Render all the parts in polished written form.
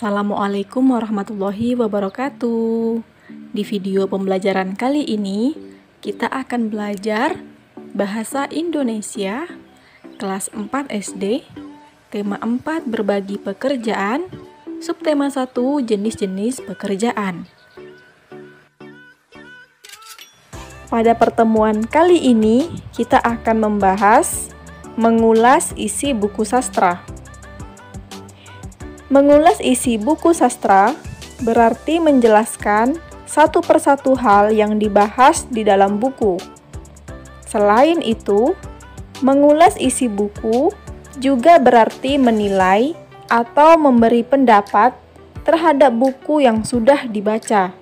Assalamualaikum warahmatullahi wabarakatuh. Di video pembelajaran kali ini, kita akan belajar Bahasa Indonesia kelas 4 SD, tema 4 berbagi pekerjaan, subtema 1 jenis-jenis pekerjaan. Pada pertemuan kali ini, kita akan membahas mengulas isi buku sastra. Mengulas isi buku sastra berarti menjelaskan satu persatu hal yang dibahas di dalam buku. Selain itu, mengulas isi buku juga berarti menilai atau memberi pendapat terhadap buku yang sudah dibaca.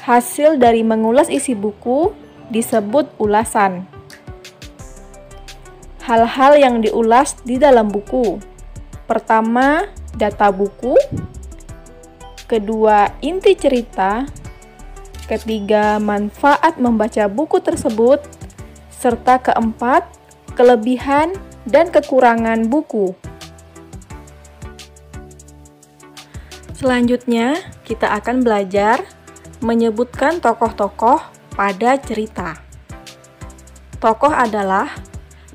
Hasil dari mengulas isi buku disebut ulasan. Hal-hal yang diulas di dalam buku. Pertama, data buku. Kedua, inti cerita. Ketiga, manfaat membaca buku tersebut. Serta keempat, kelebihan dan kekurangan buku. Selanjutnya, kita akan belajar menyebutkan tokoh-tokoh pada cerita. Tokoh adalah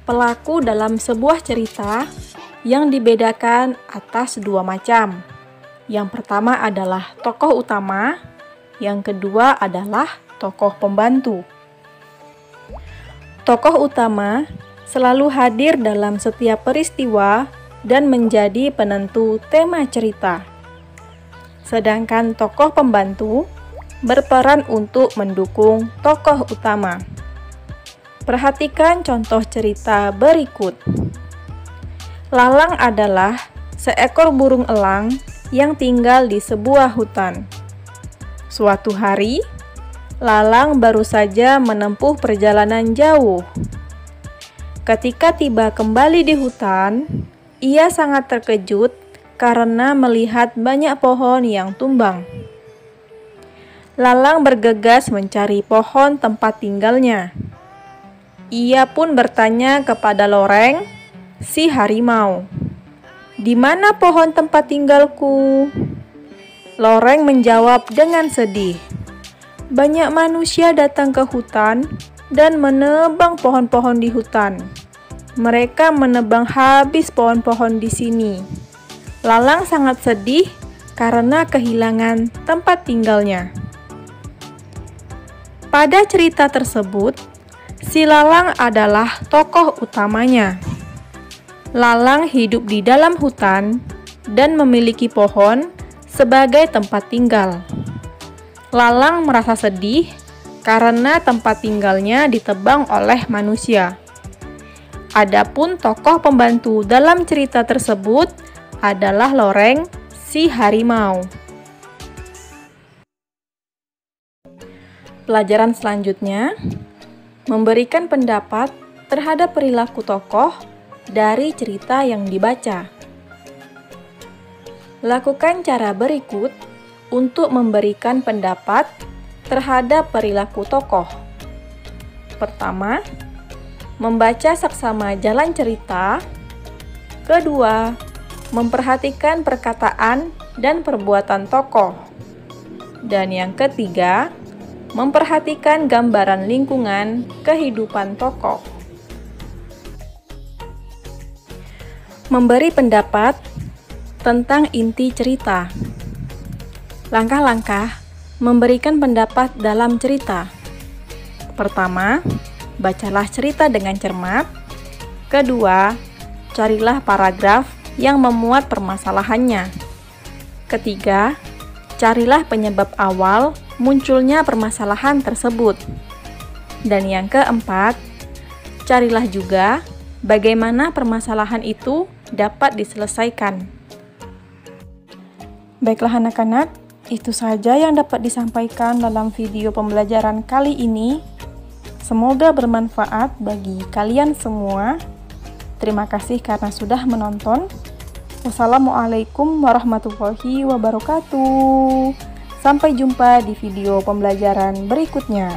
pelaku dalam sebuah cerita yang dibedakan atas dua macam. Yang pertama adalah tokoh utama, yang kedua adalah tokoh pembantu. Tokoh utama selalu hadir dalam setiap peristiwa dan menjadi penentu tema cerita. Sedangkan tokoh pembantu berperan untuk mendukung tokoh utama. Perhatikan contoh cerita berikut. Lalang adalah seekor burung elang yang tinggal di sebuah hutan. Suatu hari, Lalang baru saja menempuh perjalanan jauh. Ketika tiba kembali di hutan, ia sangat terkejut karena melihat banyak pohon yang tumbang. Lalang bergegas mencari pohon tempat tinggalnya. Ia pun bertanya kepada Loreng, si harimau, "Di mana pohon tempat tinggalku?" Loreng menjawab dengan sedih, "Banyak manusia datang ke hutan dan menebang pohon-pohon di hutan. Mereka menebang habis pohon-pohon di sini." Lalang sangat sedih karena kehilangan tempat tinggalnya. Pada cerita tersebut, si Lalang adalah tokoh utamanya. Lalang hidup di dalam hutan dan memiliki pohon sebagai tempat tinggal. Lalang merasa sedih karena tempat tinggalnya ditebang oleh manusia. Adapun tokoh pembantu dalam cerita tersebut adalah Loreng, si harimau. Pelajaran selanjutnya, memberikan pendapat terhadap perilaku tokoh dari cerita yang dibaca. Lakukan cara berikut untuk memberikan pendapat terhadap perilaku tokoh. Pertama, membaca saksama jalan cerita. Kedua, memperhatikan perkataan dan perbuatan tokoh. Dan yang ketiga, memperhatikan gambaran lingkungan kehidupan tokoh. Memberi pendapat tentang inti cerita. Langkah-langkah memberikan pendapat dalam cerita. Pertama, bacalah cerita dengan cermat. Kedua, carilah paragraf yang memuat permasalahannya. Ketiga, carilah penyebab awal munculnya permasalahan tersebut. Dan yang keempat, carilah juga bagaimana permasalahan itu dapat diselesaikan. Baiklah anak-anak, itu saja yang dapat disampaikan dalam video pembelajaran kali ini. Semoga bermanfaat bagi kalian semua. Terima kasih karena sudah menonton. Wassalamualaikum warahmatullahi wabarakatuh. Sampai jumpa di video pembelajaran berikutnya.